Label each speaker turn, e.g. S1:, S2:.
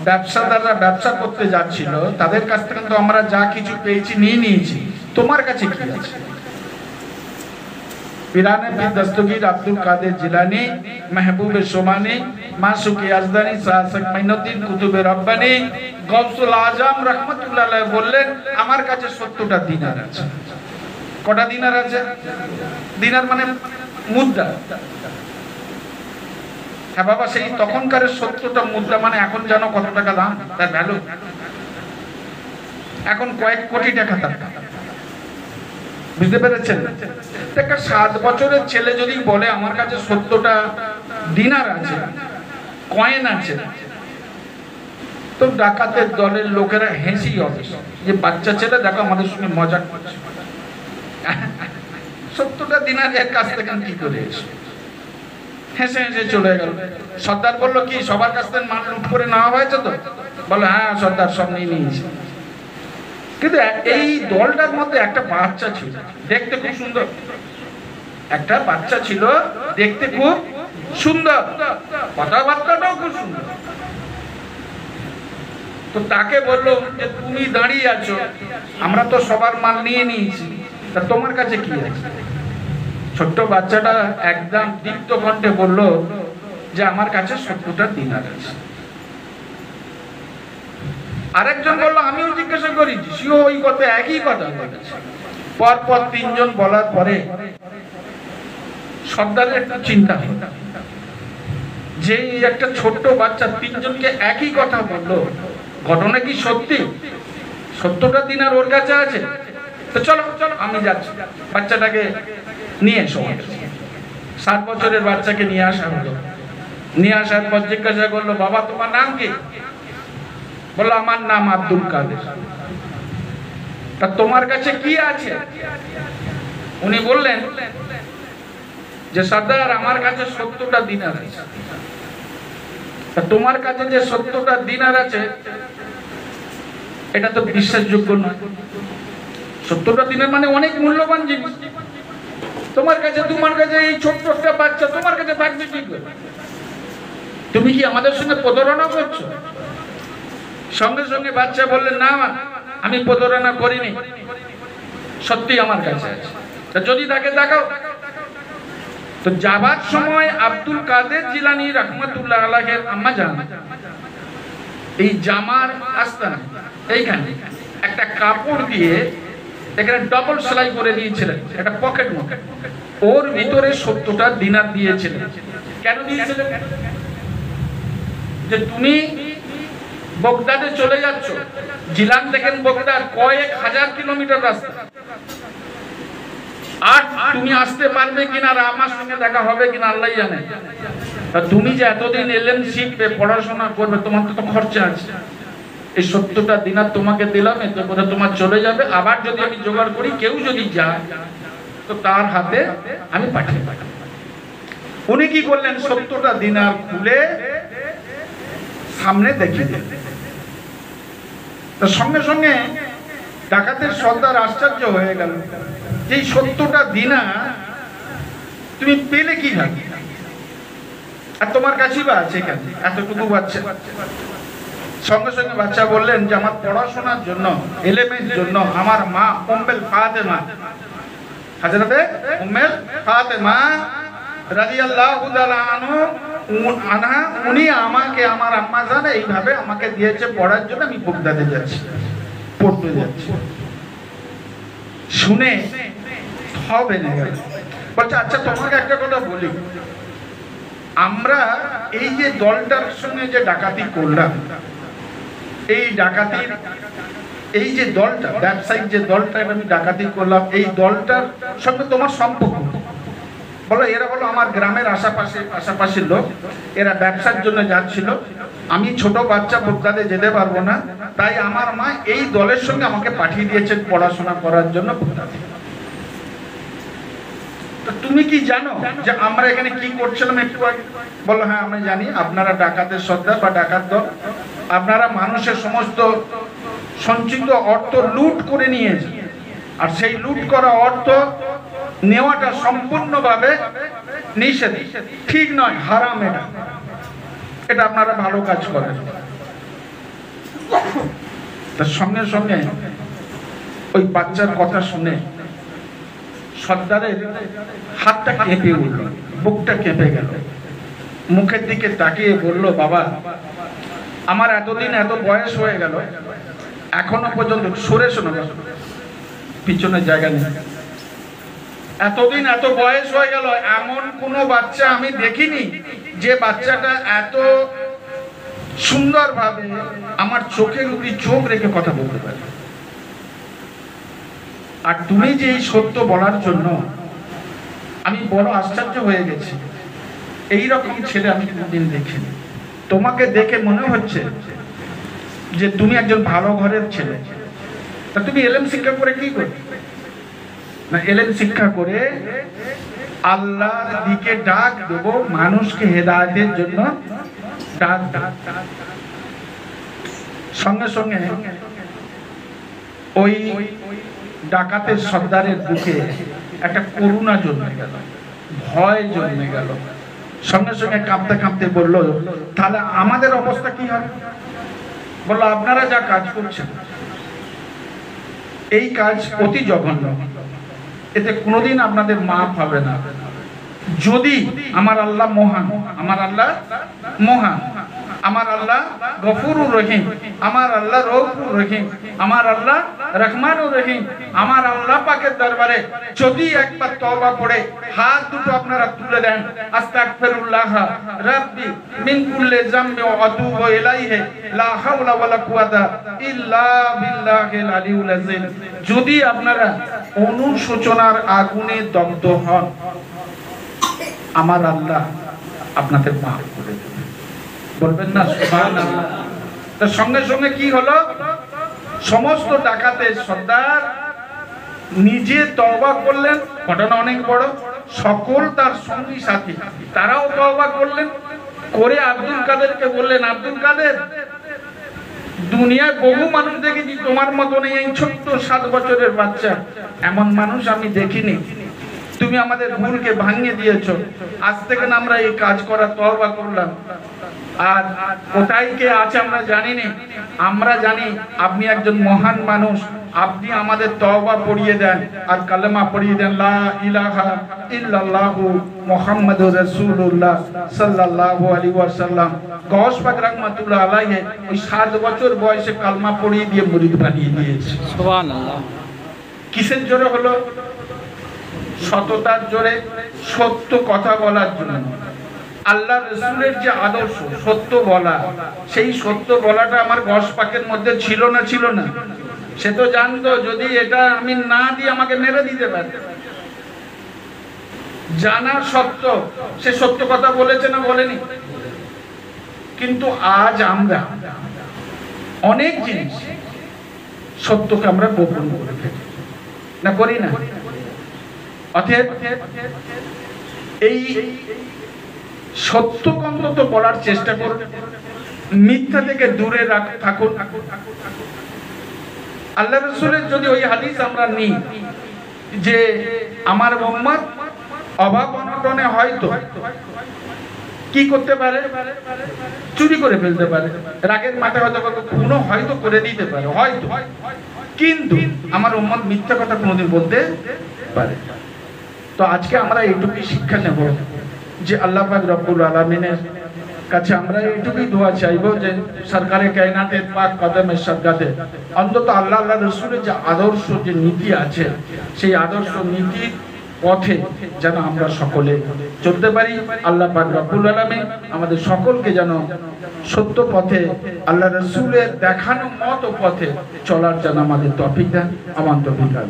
S1: ব্যবসাদাররা ব্যবসা করতে যাচ্ছিল, তাদের কাছ থেকে তো আমরা যা কিছু পেয়েছি নিয়ে নিয়েছি, তোমার কাছে কি আছে? পিরানে পীর দস্তগীর আব্দুল কাদের জিলানী, মেহবুবে সোমানী, মাসুকি আজদানী, শাহসাক মাইনুদ্দিন কুতুবে রব্বানী, গৌসুল আজম রহমতুল্লাহ আলাইহি বললেন, আমার কাছে 70টা দিনার আছে। কটা দিনার আছে? দিনার মানে মুদ্রা। হ্যাঁ বাবা, সেই তখনকার 70টা মুদ্রা মানে এখন জানো কত টাকা দাম, তার ভ্যালু এখন কয়েক কোটি টাকা তার। বুঝতে পেরেছেন? একটা 7 বছরের ছেলে যদি বলে আমার কাছে 70টা দিনার আছে, কয়েন আছে, তো ডাকাতের দলের লোকেরা হেসেই হবে যে বাচ্চা ছেলে দেখো আমাদের সঙ্গে মজা করছে। 70টা দিনার এর কাছ থেকে কি করে এসে হেসে হেসে চলে গেল। সর্দার বললো কি সবার কাছ থেকে মাল লুট করে নেওয়া হয়েছে? তো বলে হ্যাঁ সর্দার, সব নিয়ে নিয়েছে। কিন্তু এই দলটার মধ্যে একটা বাচ্চা ছিল, দেখতে খুব সুন্দর। একটা বাচ্চা ছিল, দেখতে খুব সুন্দর, কথাবার্তাটাও খুব সুন্দর। তো তাকে বললো যে তুমি দাঁড়িয়ে আছো, আমরা তো সবার মাল নিয়ে নিয়েছি, তা তোমার কাছে কি আছে? ছোট্ট বাচ্চাটা একদম দীপ্ত কণ্ঠে বললো যে আমার কাছে 70টা দিনার আছে। আরেকজন বললো আমিও জিজ্ঞাসা করেছি, সেও ওই কথা, একই কথা বলেছে। পরপর 3 জন বলার পরে সর্দারের একটু চিন্তা হলো যে একটা ছোট্ট বাচ্চা 3 জনকে একই কথা বললো, ঘটনা কি সত্যি? 70টা দিনার ওর কাছে আছে? তো চলো চলো আমি যাচ্ছি, বাচ্চাটাকে নিয়ে এসো। 7 বছরের বাচ্চাকে নিয়ে আসা হলো। নিয়ে আসার পর জিজ্ঞাসা করলো, বাবা তোমার নাম কি? বললো আমার নাম আব্দুল কাদের। তা তোমার কাছে কি আছে? উনি বললেন যে সর্দার আমার কাছে 70টা দিনার আছে। তা তোমার কাছে যে 70টা দিনার আছে এটা তো বিশ্বাসযোগ্য নয়। 70টা দিনার মানে অনেক মূল্যবান জিনিস। তোমার কাছে এই ছোট্ট একটা বাচ্চা তোমার কাছে থাকবে কি করে? তুমি কি আমাদের সঙ্গে প্রতারণা করছো? সঙ্গে সঙ্গে বাচ্চা বললেন না আমি প্রতারণা করিনি, সত্যি আমার কাছে আছে, যদি তাকে দেখাও। তো যাবার সময় আব্দুল কাদের জিলানী রহমতুল্লাহ আলাইহির আম্মা জান এই জামার আস্তানা এইখানে একটা কাপড় দিয়ে এখানে ডবল সেলাই করে দিয়েছিলেন, একটা পকেট মতো, ওর ভিতরে 70টা দিনার দিয়েছিলেন। কেন দিয়েছিলেন? যে তুমি বগদাদে চলে যাচ্ছ, জিলান দেখেন বগদাদ কয়েক হাজার কিলোমিটার রাস্তা, আর তুমি আসতে পারবে কিনা, আমার সঙ্গে দেখা হবে কিনা আল্লাহ জানে। তুমি যে এতদিন এলেন শিখবে, পড়াশোনা করবে, তোমার তো খরচা আছে। এই 70টা দিনার তোমাকে দিলাম, এতে করে তোমার চলে যাবে। আবার যদি আমি জোগাড় করি, কেউ যদি যায় তো তার হাতে আমি পাঠিয়ে পাঠাবো। উনি কি করলেন? 70টা দিনার খুলে সামনে দেখিয়ে দিলেন। সঙ্গে সঙ্গে ডাকাতের সর্দার আশ্চর্য হয়ে গেল, এই 70টা দিনার তুমি পেলে কিভাবে? আর তোমার কাছেই বা আছে কেন এতটুকু বাচ্চা? সঙ্গে সঙ্গে বাচ্চা বললেন যে আমার পড়াশোনার জন্য, এলেমের জন্য আমার মা উম্মে ফাতেমা, হযরতে উম্মে ফাতেমা রাদিয়াল্লাহু তাআলা আনহা, উনি আমাকে, আমার আম্মা জান এইভাবে আমাকে দিয়েছে পড়ার জন্য, আমি বগদাদে যাচ্ছি, পড়তে যাচ্ছি। শুনে হবে না গেল। বলছে আচ্ছা তোমাকে একটা কথা বলি, আমরা এই যে দলটার সঙ্গে যে ডাকাতি করলাম, এই ডাকাতির এই যে দলটা, ব্যবসায়িক যে দলটা আমি ডাকাতি করলাম, এই দলটার সঙ্গে তোমার সম্পর্ক? বলো এরা হলো আমার গ্রামের আশাপাশের লোক, এরা ব্যবসার জন্য যাচ্ছিল, আমি ছোট বাচ্চা বগদাদে যেতে পারবো না, তাই আমার মা এই দলের সঙ্গে আমাকে পাঠিয়ে দিয়েছেন পড়াশোনা করার জন্য বগদাদে। তুমি কি জানো যে আমরা এখানে কি করছিলাম একটু আগে? বলো হ্যাঁ আমি জানি, আপনারা ডাকাতের সর্দার বা ডাকাত দল, আপনারা মানুষের সমস্ত সঞ্চিত অর্থ লুট করে নিয়েছে, আর সেই লুট করা অর্থ নেওয়াটা সম্পূর্ণভাবে নিষেধ, ঠিক নয়, হারাম, এটা আপনারা ভালো কাজ করেন। তার সঙ্গে সঙ্গে ওই বাচ্চার কথা শুনে সর্দারের হাতটা কেঁপে উঠল, বুকটা কেঁপে গেল, মুখের দিকে তাকিয়ে বলল, বাবা আমার এতদিন এত বয়স হয়ে গেল, এখনো পর্যন্ত সরে শোনো, পিছনে জায়গা নেই, এতদিন এত বয়স হয়ে গেল, এমন কোন বাচ্চা আমি দেখিনি যে বাচ্চাটা এত সুন্দরভাবে আমার চোখের উপরে চোখ রেখে কথা বলতে পারে। আর তুমি যে এই সত্য বলার জন্য আমি বড় আশ্চর্য হয়ে গেছি, এইরকম ছেলে আমি কোনদিন দেখিনি। তোমাকে দেখে মনে হচ্ছে যে তুমি একজন ভালো ঘরের ছেলে। তা তুমি এলেম শিক্ষা করে কি করবে? না, এলেম শিক্ষা করে আল্লাহর দিকে ডাক দেব, মানুষকে হেদায়েতের জন্য ডাক দেব। সঙ্গে সঙ্গে ওই ডাকাতের সর্দারের বুকে একটা করুণা জন্মে গেল, ভয় জন্মে গেল। সঙ্গে সঙ্গে কাঁপতে কাঁপতে বলল, তাহলে আমাদের অবস্থা কি হবে? বললো, আপনারা যা কাজ করছেন এই কাজ অতি জঘন্য, এতে কোনোদিন আপনাদের মাফ হবে না। যদি আমার আল্লাহ মহান, আমার আল্লাহ মহান, আমার আল্লাহ গফুরুর রহিম, আমার আল্লাহ রউফুর রহিম, আমার আল্লাহ রহমানুর রহিম, আমার আল্লাহ পাকের দরবারে যদি একবার তওবা পড়ে হাত দুটো আপনারা তুলে দেন, আস্তাগফিরুল্লাহ রাব্বি মিন কুল্লি যামবি ওয়া আতুবু ইলাইহি লা হাওলা ওয়ালা কুওয়াতা ইল্লা বিল্লাহিল আলিয়্যিল আযীম, যদি আপনারা অনুশোচনার আগুনে দগ্ধ হন, আমার আল্লাহ আপনাদের মাফ করে দেবেন। বলবেন না সুবহানাল্লাহ? তার সঙ্গে সঙ্গে কি হলো, সমস্ত ডাকাতের সর্দার নিজে তওবা করলেন, ঘটনা অনেক বড়, সকল তার সঙ্গী সাথী তারাও তওবা করলেন, করে আব্দুল কাদেরকে বললেন, আব্দুল কাদের, দুনিয়ায় বহু মানুষ দেখেছি, তোমার মতন এই ছোট্ট 7 বছরের বাচ্চা, এমন মানুষ আমি দেখিনি। তুমি আমাদের ভুলকে ভাঙিয়ে দিয়েছো, আজ থেকে আমরা এই কাজ করা তওবা করলাম। আর কোথায় কে আছে আমরা জানি না, আমরা জানি আপনি একজন মহান মানুষ, আপনি আমাদের তওবা পড়িয়ে দেন আর কালেমা পড়িয়ে দেন, লা ইলাহা ইল্লাল্লাহু মুহাম্মাদুর রাসূলুল্লাহ সাল্লাল্লাহু আলাইহি ওয়াসাল্লাম। গওস পাক রাহমাতুল্লাহ আলাইহি ওই 7 বছর বয়সে কালেমা পড়িয়ে দিয়ে মুরিদ বানিয়ে দিয়েছে। সুবহানাল্লাহ। কিসের জোরে হলো? সততার জোরে, সত্য কথা বলার জন্য। আল্লাহ রাসূলের যে আদর্শ সত্য বলা, সেই সত্য বলাটা আমার গওস পাকের মধ্যে ছিল না, ছিল না। সে তো জানতো যদি এটা আমি না দিই আমাকে মেরে দিতে পারে, জানা সত্য সে সত্য কথা বলেছে না বলেনি। কিন্তু আজ আমরা অনেক জিনিস সত্যকে আমরা গোপন করে থাকি, না করি না? অতএব এই সত্য অন্তত বলার চেষ্টা করুন, মিথ্যা থেকে দূরে থাকুন। আল্লাহ রাসূলের যদি ওই হাদিস আমরা নিই যে আমার উম্মত অভাব অনটনে হয়তো কি করতে পারে, চুরি করে ফেলতে পারে, রাগের মাথায় হয়তো খুনও হয়তো করে দিতে পারে হয়তো, কিন্তু আমার উম্মত মিথ্যা কথা কোনোদিন বলতে পারে। তো আজকে আমরা এইটুকুই শিক্ষা নেব যে আল্লাহ পাক রব্বুল আলামিনের কাছে আমরা এইটুকুই দোয়া চাইবো যে সরকারে কায়নাতের পাক কদমে সদকাতে অন্তত আল্লাহ রাসূলের যে আদর্শ, যে নীতি আছে, সেই আদর্শ নীতির পথে যেন আমরা সকলে চলতে পারি। আল্লাহ পাক রব্বুল আলামিন আমাদের সকলকে যেন সত্য পথে আল্লাহ রাসূলের দেখানো মত পথে চলার যেন আমাদের তৌফিক দেন। আমার তৌফিক দান।